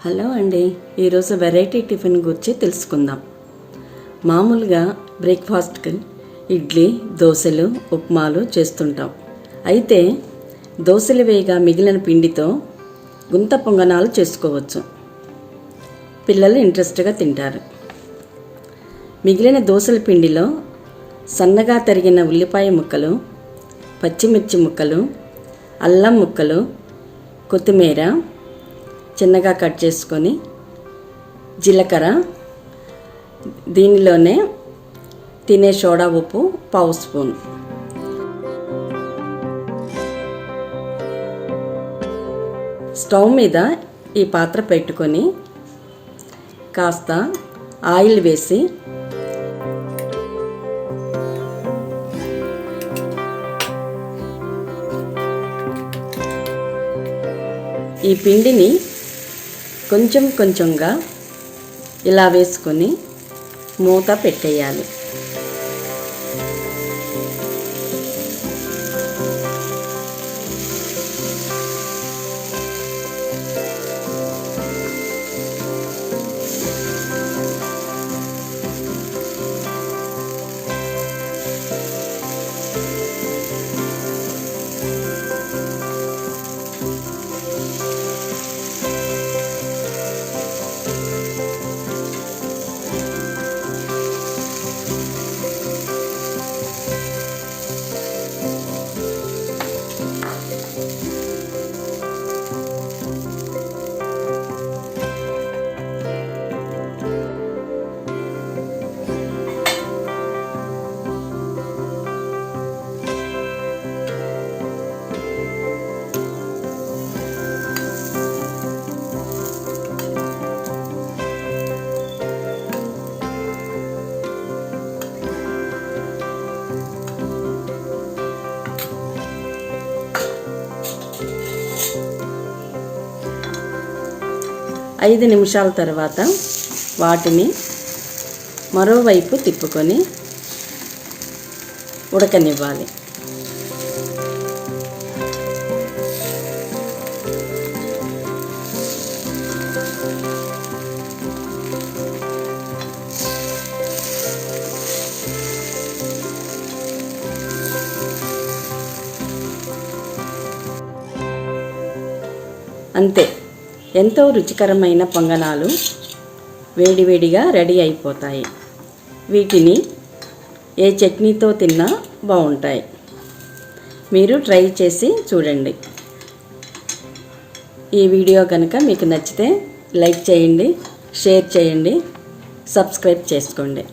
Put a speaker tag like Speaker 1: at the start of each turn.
Speaker 1: Hello అండి, ఈరోజు variety tiffin గురించి తెలుసుకుందాం. మామూలుగా బ్రేక్ఫాస్ట్కి ఇడ్లీ, దోశలు, ఉప్మాలు చేస్తుంటాం. అయితే దోశలు వేయగా మిగిలిన పిండితో గుంత పొంగనాలు చేసుకోవచ్చు. పిల్లలు ఇంట్రెస్ట్గా తింటారు. మిగిలిన దోశల పిండిలో సన్నగా తరిగిన ఉల్లిపాయ ముక్కలు, పచ్చిమిర్చి ముక్కలు, అల్లం ముక్కలు, కొత్తిమీర చిన్నగా కట్ చేసుకొని, జీలకర్ర, దీనిలోనే తినే సోడా ఉప్పు పావు స్పూన్, స్టవ్ మీద ఈ పాత్ర పెట్టుకొని కాస్త ఆయిల్ వేసి ఈ పిండిని కొంచెం కొంచెంగా ఇలా వేసుకొని మూత పెట్టేయాలి. ఐదు నిమిషాల తర్వాత వాటిని మరోవైపు తిప్పుకొని ఉడకనివ్వాలి. అంతే, ఎంతో రుచికరమైన పొంగనాలు వేడివేడిగా రెడీ అయిపోతాయి. వీటిని ఏ చట్నీతో తిన్నా బాగుంటాయి. మీరు ట్రై చేసి చూడండి. ఈ వీడియో కనుక మీకు నచ్చితే లైక్ చేయండి, షేర్ చేయండి, సబ్స్క్రైబ్ చేసుకోండి.